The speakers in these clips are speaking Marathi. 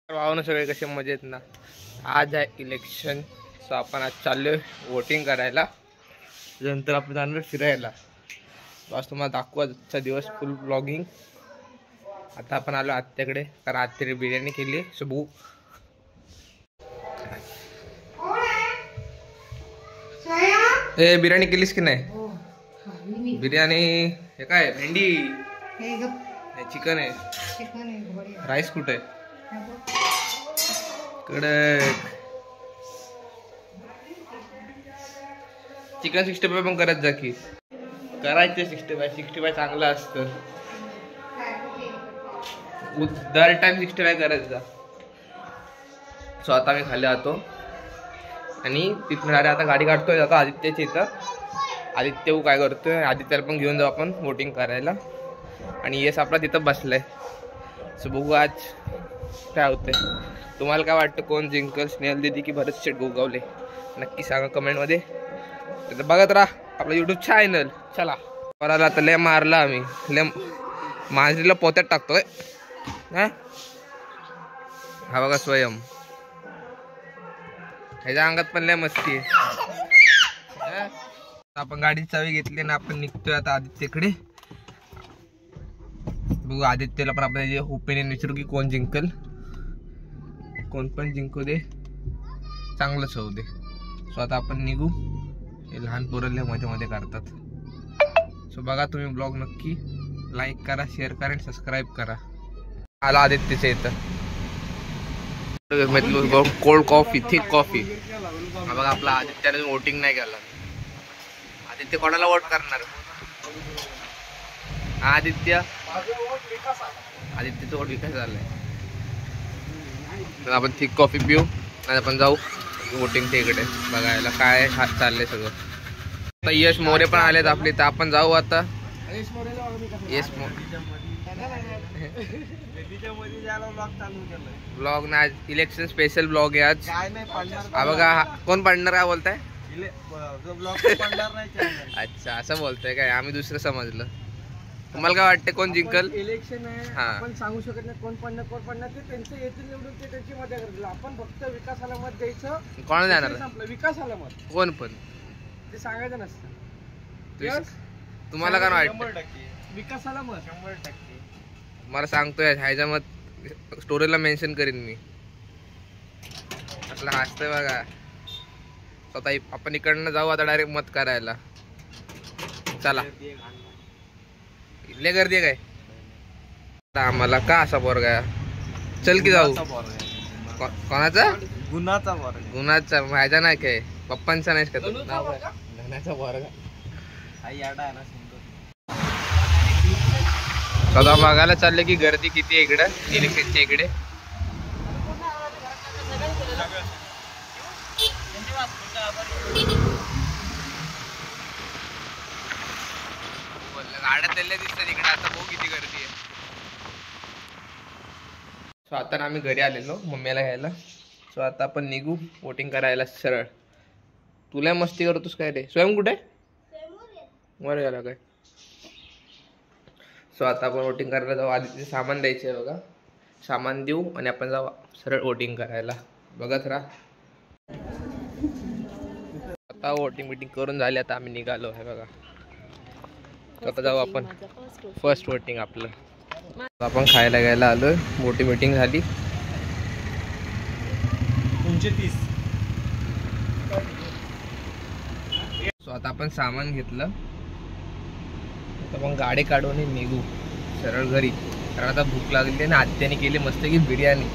भावानं सगळे कसे मजेत ना. आज आहे इलेक्शन, सो आपण आज चाललोय वोटिंग करायला. नंतर आपण जाणार फिरायला. आज तुम्हाला दाखवू आजचा दिवस फुल ब्लॉगिंग. आता आपण आलो आत्याकडे, कारण आत्याने बिर्याणी केली. सो बघू ए बिर्याणी केलीस की नाही? बिर्याणी हे काय भेंडी, चिकन आहे, राईस कुठे आहे? कडक चिकन 65 पण करत जा की. करायचं 65 चांगलं असतं. दर टाइम 65 करत जा. सो आता मी खाली जातो आणि तिथून आता गाडी काढतोय. आता आदित्यची इथं आदित्य काय करतोय, आदित्यला पण घेऊन जाऊ आपण वोटिंग करायला. आणि येस आपला तिथं बसलाय. सो बघू आज काय होतंय. तुम्हाला काय वाटतं, कोण जिंकल, स्नेहल दीदी की भरत शेठ गोगावले? नक्की सांगा कमेंटमध्ये. तर बघत राहा आपलं यूट्यूब चॅनल. चला वराला तर लय मारला आम्ही, लय मांजरीला पोत्यात टाकतोय. हा बघा स्वयं, ह्याच्या अंगात पण लय मस्ती आहे. आपण गाडीची चावी घेतली ना, आपण निघतोय आता आदित्यकडे. बघू आदित्यला पण आपण जे ओपिनियन विचारू की कोण जिंकल. कोण पण जिंकू दे, चांगलंच होऊ दे. सो आता आपण निघू. हे लहान पोरं मध्ये मध्ये करतात. सो बघा तुम्ही ब्लॉग नक्की लाईक करा, शेअर करा आणि सबस्क्राईब करा. आला आदित्यच्या इथं कोल्ड कॉफी, थिक कॉफी. हा बघा आपला आदित्याने वोटिंग नाही केला. आदित्य कोणाला वोट करणार? आदित्यचं वोट विकास झालाय. आपण थिक कॉफी पिऊ आणि आपण जाऊ वोटिंगच्या इकडे बघायला काय चाललंय सगळं. आता यश मोरे पण आलेत आपले, तर आपण जाऊ आता. यश ब्लॉग ना, आज इलेक्शन स्पेशल ब्लॉग आहे आज. हा बघा कोण पडणार काय बोलताय? अच्छा असं बोलतोय काय, आम्ही दुसरं समजलं. तुम्हाला काय वाटतं कोण जिंकल? इलेक्शन आहे, आपण सांगू शकत नाही कोण पडणार ते त्यांचं येतील निवडून, ते त्यांची मजा करतील. आपण फक्त विकासाला मत द्यायचं. कोण जाणार? विकासाला मत, कोण पण ते सांगायचं नसतं. तुम्हाला काय वाटतं? विकासाला मत 100%. मला सांगतोय ह्याच्या मत स्टोरीला मेन्शन करीन मी. असलं हसतंय बघा. स्वतः आपण इकडनं जाऊ आता डायरेक्ट मत करायला. चला इथले गर्दी आहे काय आम्हाला? का असा पोरगा? चल की जाऊ. कोणाचा? गुणाचा. माझ्या नाही काय, पप्पांचा नाहीच का? धनाचा पोरगा. आता बघायला चालले की गर्दी किती आहे इकडं इलेक्शनच्या इकडे. गाड्या चालल्या दिसतात इकडे. आता बघू किती गर्दी आहे. सो आता आम्ही घरी आलेलो मम्मीला घ्यायला. सो आता आपण निघू वोटिंग करायला सरळ. तुला मस्ती करतोस काय रे? स्वयं कुठे वर गेला काय? सो आता आपण वोटिंग करायला जाऊ. आधीचे सामान द्यायचे आहे बघा, सामान देऊ आणि आपण जाऊ सरळ वोटिंग करायला. बघत राहा. आता वोटिंग बिटिंग करून झाली. आता आम्ही निघालो आहे बघा. आता जाऊ आपण फर्स्ट वोटिंग आपलं. आपण खायला घ्यायला आलोय. मोठी मीटिंग झाली. 29. सो आता आपण सामान घेतलं. आता आपण गाडी काढून निघू सरळ घरी, कारण आता भूक लागली ना. आत्याने केली मस्त की बिर्याणी.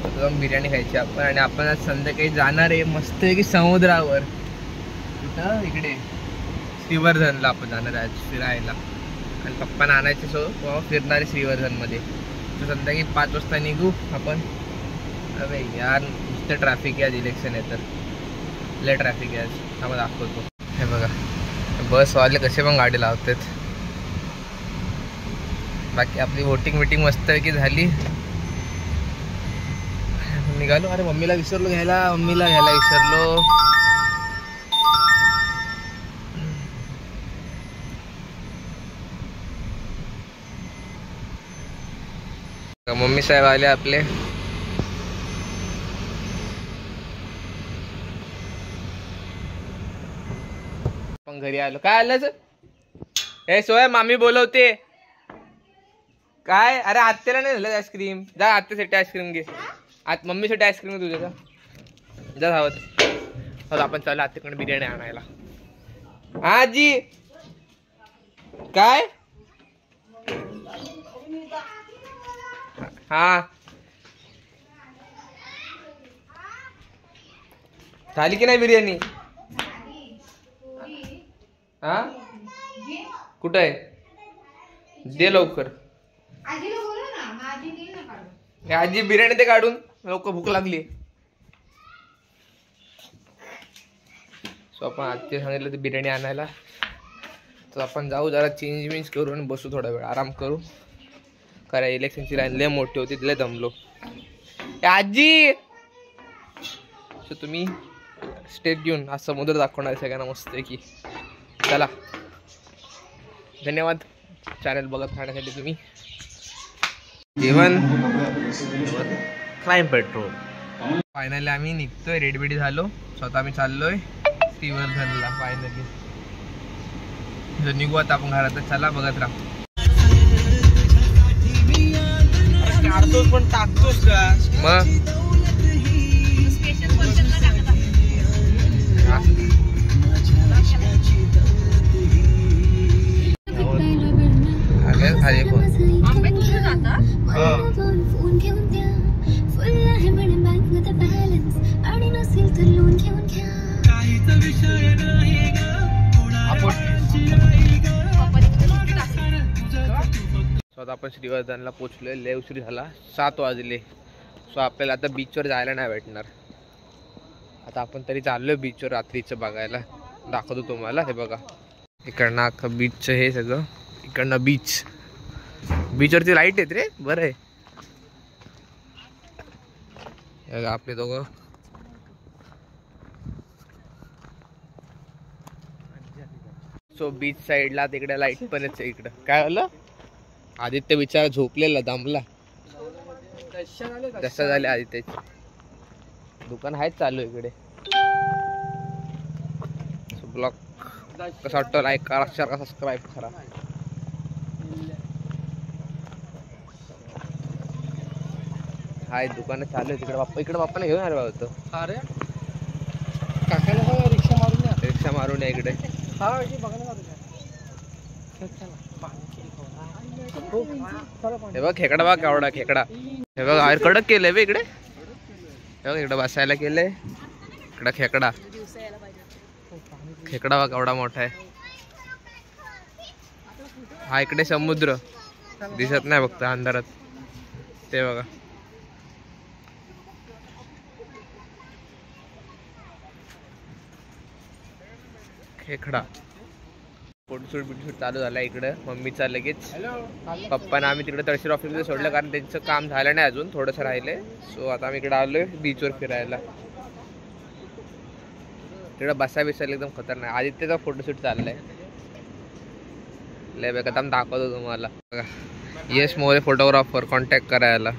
आता जाऊन बिर्याणी खायची आपण. आणि आपण आज संध्याकाळी जाणार आहे मस्त की समुद्रावर. कुठं? इकडे श्रीवर्धनला आपण जाणार आहे आज फिरायला. आणि पप्पांना आणायचे. सो फिरणार आहे श्रीवर्धनमध्ये. तर संध्याकाळी 5 वाजता निघू आपण. अरे यार नुसतं ट्रॅफिक आहे आज. इलेक्शन आहे तर लय ट्रॅफिक आहे आज. आम्हाला दाखवतो. हे बघा बसवाले कसे पण गाडी लावतात. बाकी आपली वोटिंग बिटिंग मस्त की झाली. निघालो. अरे मम्मीला विसरलो घ्यायला. मम्मीला घ्यायला विसरलो. मम्मी साहेब आले आपले. आपण घरी आलो. काय आलं हे सोय मामी बोलवते काय. अरे आत्याला नाही झालं आईस्क्रीम. जा आत्यासाठी आईस्क्रीम घे. मम्मीसाठी आईस्क्रीम तुझ्या जा धावत. आपण चालू आत्याकडे बिर्याणी आणायला. आजी काय हा झाली की नाही बिर्याणी. हा कुठं आहे दे लवकर. आजी बिर्याणी ते काढून लवकर भूक लागली. सो आपण आजी सांगितलं ते बिर्याणी आणायला. तर आपण जाऊ जरा चेंज वेंज करू आणि बसू थोडा वेळ आराम करू. कारण इलेक्शनची लाईन लय मोठी होती तिला दमलो. आजी सो तुम्ही स्टेट घेऊन आज समुद्र दाखवणार सगळ्यांना मस्त आहे की. चला धन्यवाद चॅनल बघत राहण्यासाठी. तुम्ही जेवण क्राईम पेट्रोल. फायनली आम्ही निघतोय. रेडीबेडी झालो. स्वतः आम्ही चाललोय श्रीवर्धनला. फायनली निघू आता आपण घरात. चला बघत राहा. काढतोस पण टाकतोस का मग खाली स्वतः आपण श्रीवर्धनला पोचलोय. लय उशीर झाला 7 वाजले. सो आपल्याला आता बीचवर जायला नाही भेटणार. आता आपण तरी चाललोय बीचवर रात्रीचं बघायला. दाखवतो तुम्हाला. हे बघा इकडनं अख्खं बीचचं हे सगळं. इकडनं बीचवरती लाईट आहेत रे. बरं आहे. आपले दोघं सो बीच साईडला तिकडे लाईट पणच आहे. इकडं काय झालं आदित्य बिचारा झोपलेला दमला. दशा झाले आदित्यची. दुकान आहेत चालू इकडे. ब्लॉग कसा वाटतं लाईक करा शेअर करा सबस्क्राईब करा. हाय दुकान चालू आहे तिकडे. बाप्पा इकडे बाप्पाने घेऊन आलं होतं. अरे काकाला रिक्षा मारून या. रिक्षा मारून या इकडे. हा बघायला मारून हे बघ खेकडा बघ केवढा खेकडा. हे बघ आयर कडक केलंय बे इकडे. हे बघ इकडे बसायला केलंय. इकडे खेकडा खेकडा बघ केवढा मोठा आहे. हा इकडे समुद्र दिसत नाही फक्त अंधारात. ते बघा खेकडा. फोटोशूट बिटशूट चालू झाला इकडं. मम्मीचा लगेच पप्पाना आम्ही तिकडे तहसील ऑफिसमध्ये सोडलं कारण त्यांचं काम झालं नाही अजून. थोडंसं राहिलंय. सो आता आम्ही इकडे आलोय बीचवर फिरायला. तिकडे बसा बिसायला एकदम खतरनाक. आदित्यचा फोटोशूट चाललाय. लय बेकार दाखवतो तुम्हाला. बघा यश मोरे फोटोग्राफर कॉन्टॅक्ट करायला.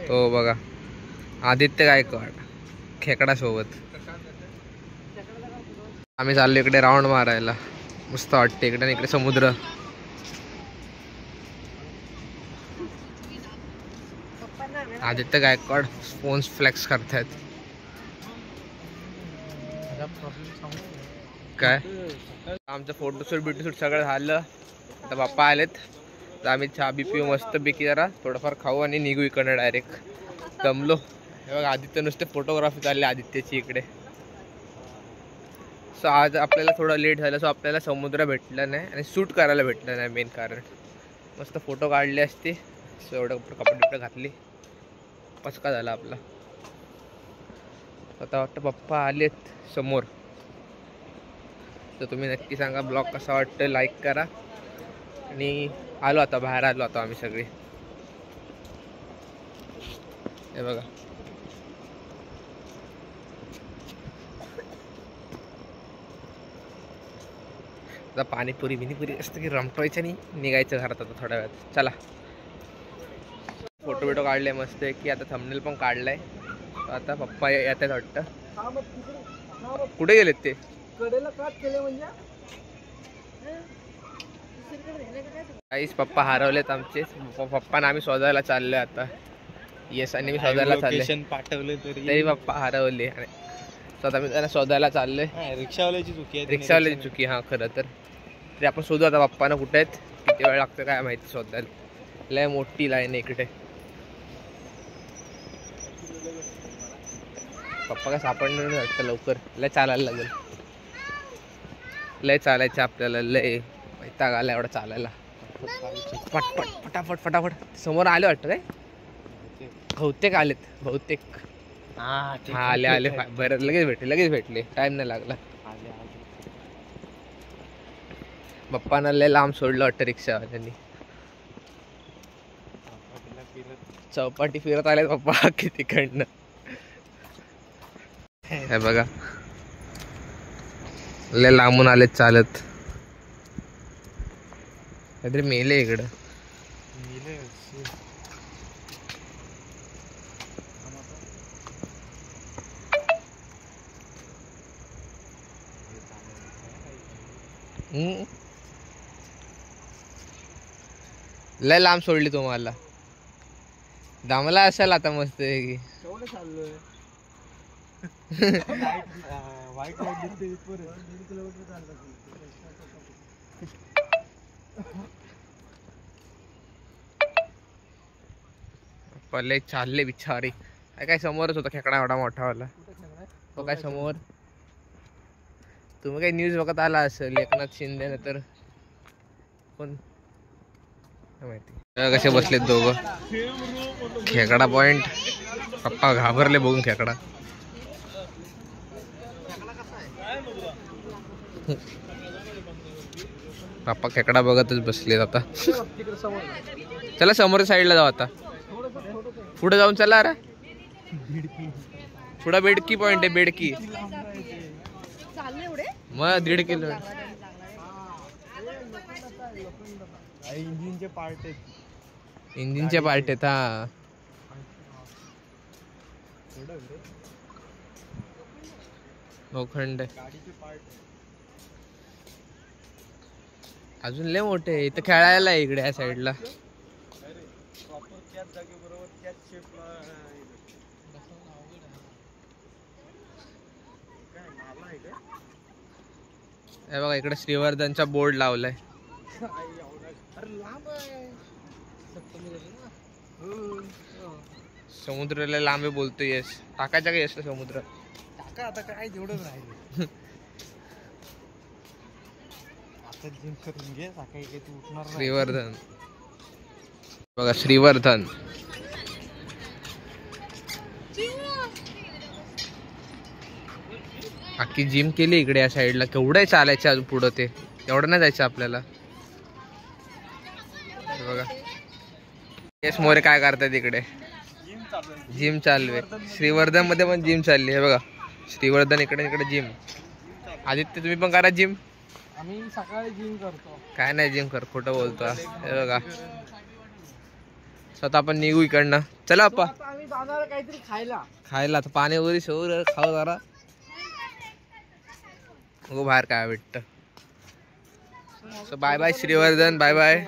तो बघा आदित्य गायकवाड खेकडा सोबत. आम्ही चाललो इकडे राऊंड मारायला. मस्त वाटते इकडे. इकडे समुद्र. आदित्य गायकवाड फोन्स फ्लेक्स करतायत. काय आमचं फोटोशूट बिटोशूट सगळं झालं. आता बाप्पा आलेत. तर आम्ही चहा बी पिऊ मस्त पैकी. जरा थोडंफार खाऊ आणि निघू इकडनं डायरेक्ट. दमलो. हे बघा आदित्य नुसते फोटोग्राफी चालली आदित्यची इकडे. सो आज आपल्याला थोडं लेट झालं. सो आपल्याला समुद्र भेटला नाही आणि शूट करायला भेटलं नाही मेन कारण. मस्त फोटो काढले असते. सो एवढं कपडे बिपडे घातले. पचका झाला आपला. आता वाटतं पप्पा आलेत समोर. तर तुम्ही नक्की सांगा ब्लॉग कसा वाटतं. लाईक करा. आणि आलो आता बाहेर आलो आता आम्ही सगळे. हे बघा आता पाणीपुरी बिनीपुरी असतं की रमटवायचं नाही. निघायचं घरात आता थोड्या वेळात. चला फोटो बिटो काढले मस्त की. आता थंबनेल पण काढलाय. आता पप्पा येत आहेत वाटतं. कुठे गेलेत ते. कडेला काट केले म्हणजे काहीच पप्पा हरवलेत आमचे. पप्पांना आम्ही शोधायला चाललोय आता. येस आणि मी शोधायला चाललोय पाठवले तरी पप्पा हरवले. स्वतः मी त्यांना शोधायला चाललोय. रिक्षावाल्याची चुकी आहे. रिक्षावाल्याची चुकी. हा खरं तर तरी आपण शोधू आता पप्पांना कुठे आहेत. किती वेळ लागतो काय माहिती शोधायला. लय मोठी लाईन आहे इकडे. पप्पा काय सापडणार नाही वाटतं लवकर. लय चालायला लागेल. लय चालायचं आपल्याला. लय वैताग आला एवढा चालायला. पटपट फटाफट फटाफट. समोर आले वाटतं काय. बहुतेक आलेत बहुतेक. हा आले आले. बरं लगेच भेटले. टाइम नाही लागला. पप्पांना लय लांब सोडलं वाटतं रिक्षावाल्यांनी. चौपाटी फिरत आले पप्पा कितीकडनं. हे बघा लय लांबून आलेत चालत. काहीतरी मेले इकडं. लय लांब सोडली तुम्हाला. दमला असाल आता मस्त की. पहिले चालले बिचारी. काय समोरच होता खेकडा एवढा मोठा वाला. तो काय समोर. तुम्ही काही न्यूज बघत आला असेल. एकनाथ शिंदे ना तर कोण माहिती. कसे बसलेत दोघं. खेकडा पॉइंट. पप्पा घाबरले बघून खेकडा. पप्पा खेकडा बघतच बसलेत आता. चला समोरच्या साईडला जाऊ आता. पुढे जाऊन चला. अरे पुढे बेडकी पॉइंट आहे. बेडकी मग 1.5 किलो. इंजिनचे पार्ट आहेत. इंजिनचे पार्ट आहेत. हा लोखंड अजून लय मोठे. इथं खेळायला आहे इकडे या साईडला. हे बघा इकडे श्रीवर्धनचा बोर्ड लावलाय. समुद्राला लांबे बोलतोय. यश टाकायचा का यश समुद्र. टाका आता काय तेवढंच राहिले. आता जिम करून घे. सकाळी काही तू उठणार. श्रीवर्धन बघा. श्रीवर्धन अख्खी जिम केली इकडे या साईडला. केवढं चालायचं अजून पुढं. ते एवढं नाही जायचं आपल्याला. बघा यश मोरे काय करतात इकडे. जिम चालू आहे. श्रीवर्धन मध्ये पण जिम चालली आहे बघा. श्रीवर्धन इकडे जिम. आदित्य तुम्ही पण करा जिम. आम्ही सकाळी जिम करतो. काय नाही जिम कर. खोटं बोलतो. हे बघा स्वतः आपण निघू इकडनं. चला अप्पा. आम्ही जाणार काहीतरी खायला. तर पाणी वगैरे शोर खाऊ जरा. हो बाहेर काय भेटत. So bye bye Shrivardhan. Bye bye.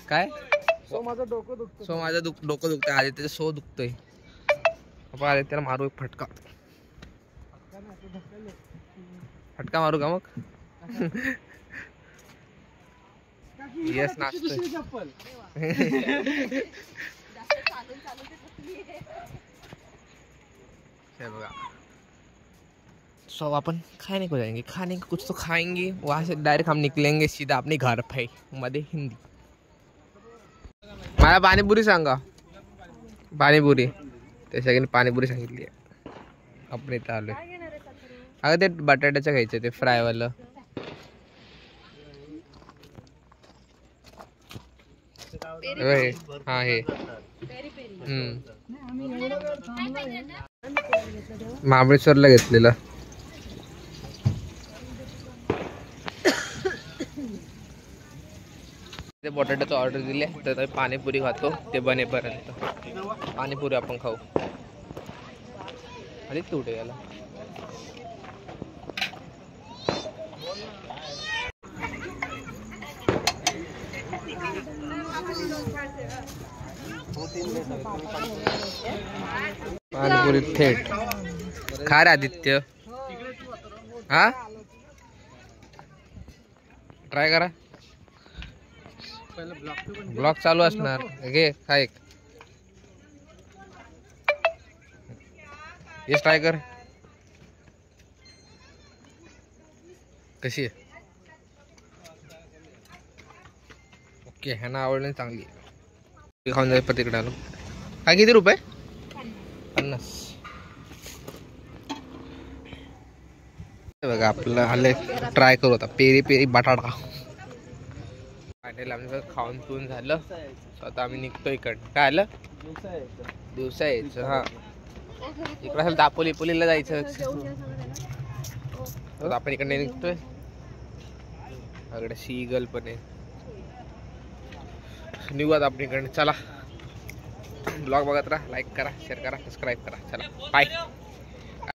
काय माझं डोकं दुखतं. सो माझं डोकं दुखतंय. आदित्यचं सो दुखतोय. आपण आदित्यला मारू एक फटका. फटका मारू का मग. येस नाचतोय. बघा सो अपन खाने को जाएंगे. खाने को कुछ तो खाएंगे. वहाँ से डायरेक्ट हम निकलेंगे सीधा अपने घर पे. मध्ये हिंदी. मला पाणीपुरी सांगा. पाणीपुरी. ते सगळ्यांनी पाणीपुरी सांगितली आहे. आपण इथं आलोय. अगं ते बटाट्याचं खायचं ते फ्रायवालं. हा हे महाबळेश्वरला घेतलेलं. ते बटाट्याचं ऑर्डर दिले. तर पाणीपुरी खातो ते बनेपर्यंत. पाणीपुरी आपण खाऊ. आधी कुठे गेला. पाणीपुरी थेट खा रे आदित्य. हा ट्राय करा. ब्लॉग चालू असणार. घे खा एक. हेच ट्राय कर. कशी आहे? ओके, ह्यांना आवडली चांगली आहे. खाऊन जाईल पण तिकडे आलो. काय किती रुपये? 50. बघा आपलं आले. ट्राय करू आता पेरी पेरी बटाटा. फायनल आमचं खाऊन पिऊन झालं. आता आम्ही निघतो इकडं. काय आलं? दिवसा यायचं. हा इकडं असेल दापोली पोलीला जायचं. आपण इकडे निघतोय. इकडे सीगल पण आहे. निघूयात आपण इकडे. चला ब्लॉग बघत राहा. लाईक करा, शेअर करा, सबस्क्राईब करा. चला बाय.